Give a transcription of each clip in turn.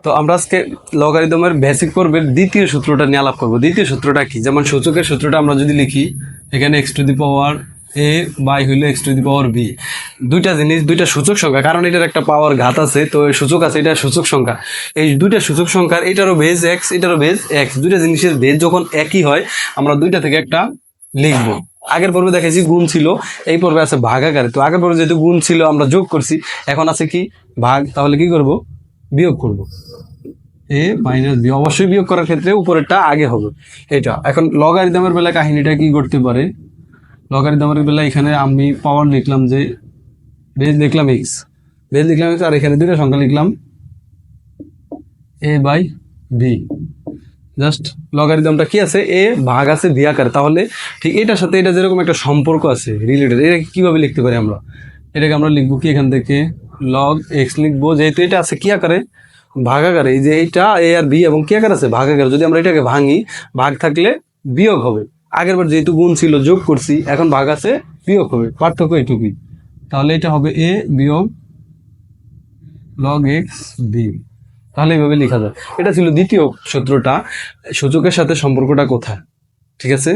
তো আমরা আজকে লগারিদমের বেসিক পর্বের দ্বিতীয় সূত্রটা নিয়ে আলাপ করবো। দ্বিতীয় সূত্রটা কি? যেমন সূচকের সূত্রটা আমরা যদি লিখি, এখানে x to the power a by হইলো x to the power b, দুইটা জিনিস, দুইটা সূচক সংখ্যা, কারণ এটার একটা পাওয়ার ঘাত আছে, তো সূচক আছে, এটা সূচক সংখ্যা। এই দুইটা সূচক সংখ্যার এটারও বেজ এক্স, এটারও বেজ এক্স, দুইটা জিনিসের বেজ যখন একই হয় আমরা দুইটা থেকে একটা লিখবো। আগের পর্বে দেখেছি গুণ ছিল, এই পর্বে আছে ভাগাকারে। তো আগের পর্বে যেহেতু গুণ ছিল আমরা যোগ করছি, এখন আছে কি ভাগ, তাহলে কি করব? বিয়োগ করব। এ মাইনাস বি, অবশ্যই বিয়োগ করার ক্ষেত্রে উপরেরটা আগে হবে এটা। এখন লগারিদমের বেলা কাহিনীটা কি করতে পারে? লগারিদমের বেলা এখানে আমি পাওয়ার লিখলাম, যে বেজ লিখলাম এক্স, বেজ লিখলাম এক্স, আর এখানে দুইটা সংখ্যা লিখলাম এ বাই বি। জাস্ট লগারিদমটা কি আছে? এ ভাগ আছে বি আকারে। তাহলে ঠিক এটার সাথে এটা যেরকম একটা সম্পর্ক আছে, রিলেটেড, এটা কিভাবে লিখতে পারি আমরা? এটাকে আমরা লিখবো কি, এখান থেকে লগ এক্স লিখবো, যেহেতু এটা আছে কি আকারে? ভাগ আকারে। এই যে এইটা এ আর বি এবং কি আকার আছে? ভাগ আকারে। যদি আমরা এটাকে ভাঙি, ভাগ থাকলে বিয়োগ হবে। আগের বার যেহেতু গুণ ছিল যোগ করছি, এখন ভাগ আছে বিয়োগ হবে, পার্থক্য এটুকুই। তাহলে এটা হবে এ বিয়োগ লগ এক্স বি। তাহলে এইভাবে লেখা যায়। এটা ছিল দ্বিতীয় সূত্রটা, সূচকের সাথে সম্পর্কটা কোথায়, ঠিক আছে?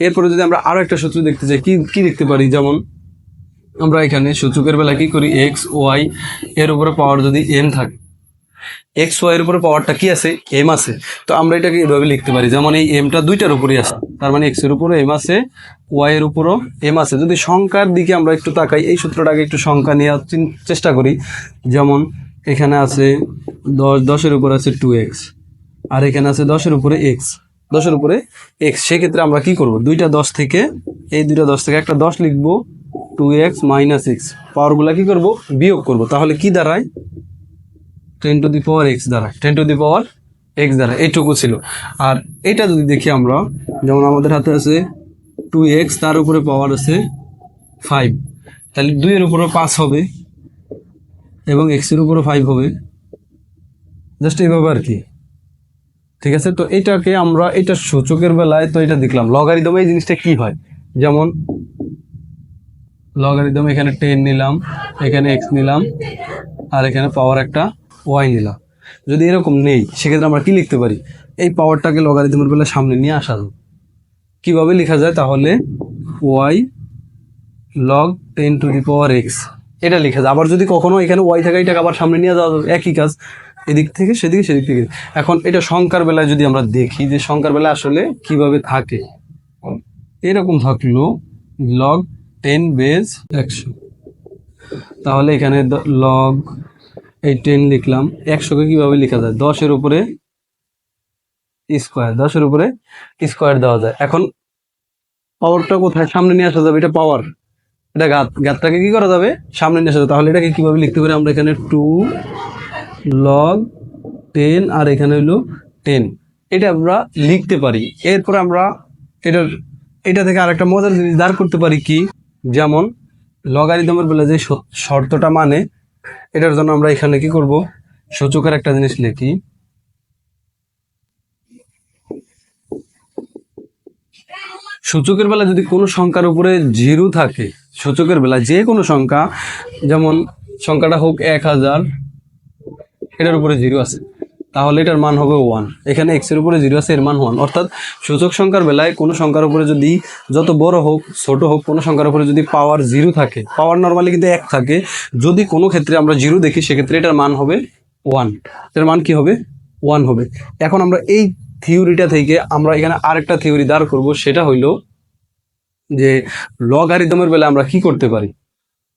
এরপরে যদি আমরা আরো একটা সূত্র দেখতে চাই, কি কি দেখতে পারি? যেমন আমরা এখানে সূচকের বেলা কি করি, এক্স ওয়াই এর উপরে পাওয়ার যদি এম থাকে, এক্স ওয়াই এর উপরে পাওয়ারটা কি আছে? এম আছে। তো আমরা এটাকে এভাবে লিখতে পারি, যেমন এই এমটা দুইটার উপরেই আছে, তার মানে এক্স এর উপরে এম আছে, ওয়াই এর উপরও এম আছে। যদি সংখ্যার দিকে আমরা একটু তাকাই, এই সূত্রটাকে একটু সংখ্যা নেওয়ার চেষ্টা করি। যেমন এখানে আছে 10, 10-এর উপরে আছে 2x, আর এখানে আছে 10-এর উপরে x, 10-এর উপরে x। সেক্ষেত্রে আমরা কি করব? দুইটা 10 থেকে, এই দুইটা 10 থেকে একটা 10 লিখবো, 2x মাইনাস x, পাওয়ারগুলা কি করব? বিয়োগ করব। তাহলে কি দাঁড়ায়? 10 টু দি পাওয়ার x দাঁড়ায়, 10 টু দি পাওয়ার x দাঁড়ায়। এইটুকু ছিল। আর এটা যদি দেখি আমরা, যেমন আমাদের হাতে আছে 2x, তার উপরে পাওয়ার আছে 5, তাহলে 2-এর উপরে 5 হবে এবং x এর উপরে 5 হবে, জাস্ট এইভাবে আর কি, ঠিক আছে? তো এটাকে আমরা, এটা সূচকের বেলায় তো এটা দেখলাম। লগারিদমে এই জিনিসটা কি হয়? যেমন লগারিদম এখানে 10 নিলাম, এখানে x নিলাম, আর এখানে পাওয়ার একটা y নিলাম। যদি এরকম নেই, সেক্ষেত্রে আমরা কি লিখতে পারি? এই পাওয়ারটাকে লগারিদমের বেলায় সামনে নিয়ে আসা যায়। কিভাবে লেখা যায়? তাহলে y log 10 two the power x, এটা লেখা যায়। আবার যদি কখনো এখানে y থাকে, এটাকে আবার সামনে নিয়ে যাওয়া যাবে, একই কাজ, এদিক থেকে সেদিকে, সেদিক থেকে। এখন এটা সংখ্যার বেলায় যদি আমরা দেখি, যে সংখ্যার বেলায় আসলে কিভাবে থাকে, এরকম থাকলো log 10 বেজ 100, তাহলে এখানে log এই 10 লিখলাম, 100-কে কিভাবে লেখা যায়? 10-এর উপরে স্কোয়ার, 10-এর উপরে স্কোয়ার দেওয়া যায়। এখন পাওয়ারটা কোথায় সামনে নিয়ে আসা যাবে? এটা পাওয়ার, এটা ঘাতটাকে কি করা যাবে? সামনে নিয়ে আসা যাবে। তাহলে এটাকে কিভাবে লিখতে পারি আমরা? এখানে 2 log 10, আর এখানে হইলো 10, এটা আমরা লিখতে পারি। এরপরে আমরা এটা থেকে আরেকটা মজার জিনিস দাঁড় করতে পারি কি, যেমন লগারিদমের বেলা যে শর্তটা মানে, এটার জন্য আমরা এখানে কি করব? সূচকের একটা জিনিস লিখি, সূচকের বেলা যদি কোনো সংখ্যার উপরে 0 থাকে, সূচকের বেলা যে কোনো সংখ্যা, যেমন সংখ্যাটা হোক 1000, এটার উপরে 0 আছে, তাহলে এটার মান হবে 1। এখানে x এর উপরে 0 আছে, এর মান 1। অর্থাৎ সূচক সংখ্যার বেলায় কোনো সংখ্যার উপরে যদি, যত বড় হোক ছোট হোক, কোনো সংখ্যার উপরে যদি পাওয়ার 0 থাকে, পাওয়ার নর্মালি কিন্তু 1 থাকে, যদি কোনো ক্ষেত্রে আমরা 0 দেখি, সেক্ষেত্রে এটার মান হবে 1, এটার মান কি হবে? 1 হবে। এখন আমরা এই থিওরিটা থেকে আমরা এখানে আরেকটা থিওরি দাঁড় করব, সেটা হইল যে লগারিদমের বেলা আমরা কি করতে পারি?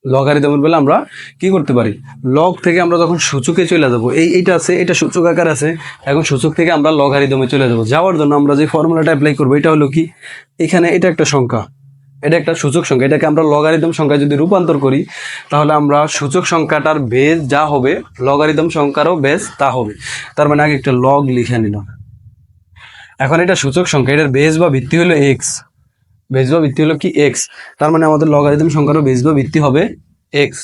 লগারিদমের বেলা আমরা কি করতে পারি? লগ থেকে আমরা যখন সূচকে চলে যাব, এইটা আছে, এটা সূচক আকার আছে, এখন সূচক থেকে আমরা লগারিদমে চলে যাব। যাওয়ার জন্য আমরা যে ফর্মুলাটা অ্যাপ্লাই করবো, এটা হলো কি, এখানে এটা একটা সংখ্যা, এটা একটা সূচক সংখ্যা, এটাকে আমরা লগারিদম সংখ্যায় যদি রূপান্তর করি, তাহলে আমরা সূচক সংখ্যাটার বেজ যা হবে, লগারিদম সংখ্যারও বেজ তা হবে। তার মানে আগে একটা লগ লিখে নিলাম। এখন এটা সূচক সংখ্যা, এটার বেজ বা ভিত্তি হলো এক্স, বেজ বা ভিত্তি হলো কি? এক্স। তার মানে আমাদের লগারিদম সংখ্যারও বেজ বা ভিত্তি হবে এক্স,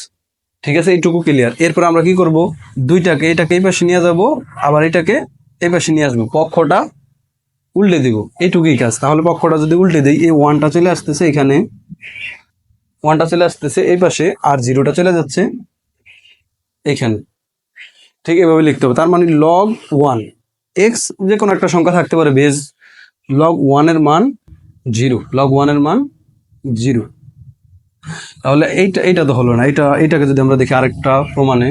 ঠিক আছে? এইটুকু ক্লিয়ার। এরপর আমরা কি করব? দুইটাকে, এটাকে এই পাশে নিয়ে যাব, আবার এটাকে এই পাশে নিয়ে আসবো, পক্ষটা উল্টে দিব, এইটুকুই কাজ। তাহলে পক্ষটা যদি উল্টে দিই, এই 1টা চলে আসতেছে এখানে, 1টা চলে আসতেছে এই পাশে, আর 0টা চলে যাচ্ছে এখানে। ঠিক এভাবে লিখতে হবে। তার মানে লগ 1 এক্স যে কোনো একটা সংখ্যা থাকতে পারে বেজ, লগ 1 এর মান 0, লগ 1 এর মান 0। তাহলে এইটা তো হলো না। এইটাকে যদি আমরা দেখি আরেকটা প্রমাণে,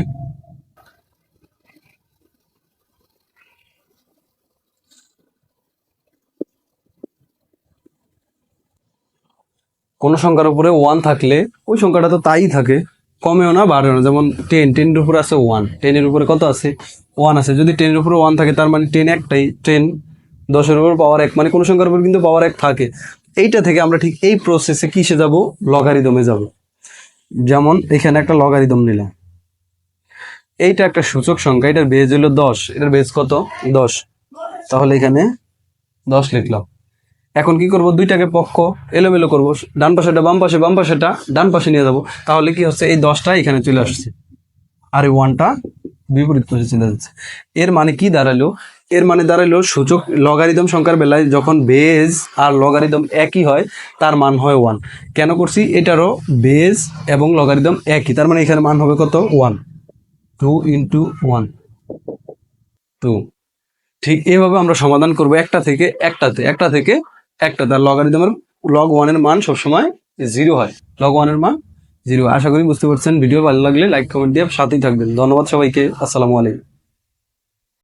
কোন সংখ্যার উপরে 1 থাকলে ওই সংখ্যাটা তো তাই থাকে, কমেও না বাড়েও না। যেমন 10 এর উপরে আছে 1, 10 এর উপরে কত আছে 1 আছে। যদি 10 এর উপরে 1 থাকে তার মানে 10 একটাই, 10 10 এর উপর পাওয়ার 1, মানে কোন সংখ্যার উপর কিন্তু পাওয়ার 1 থাকে। এইটা থেকে আমরা ঠিক এই প্রসেসে কিসে যাব, লগারিদমে যাব। যেমন এখানে একটা লগারিদম নিলাম, এইটা একটা সূচক সংখ্যা, এটার বেজ হলো 10, এটার বেজ কত 10, তাহলে এখানে 10 লিখলাম। এখন কি করব, দুইটাকে পক্ষ এলোমেলো করব, ডান পাশেটা বাম পাশে, বাম পাশেটা ডান পাশে নিয়ে যাব। তাহলে কি হচ্ছে, এই 10টা এখানে চলে আসছে আর এই 1টা বিপরীত পাশে চলে যাচ্ছে। এর মানে কি দাঁড়ালো, এর মানে দাঁড়ালো সূচক লগারিদম সংখ্যার বেলায় যখন বেজ আর লগারিদম একই হয় তার মান হয় 1। কেন করছি, এটারও বেজ এবং লগারিদম একই, তার মানে এখানে মান হবে কত 1, 2 ইন্টু 1 2। ঠিক এইভাবে আমরা সমাধান করব একটা থেকে একটাতে, একটা থেকে একটাতে। আর লগারিদমের লগ 1 এর মান সবসময় 0 হয়, লগ 1 এর মান 0। আশা করি বুঝতে পারছেন। ভিডিও ভালো লাগলে লাইক কমেন্ট দিয়ে সাথেই থাকবেন। ধন্যবাদ সবাইকে। আসসালামু আলাইকুম।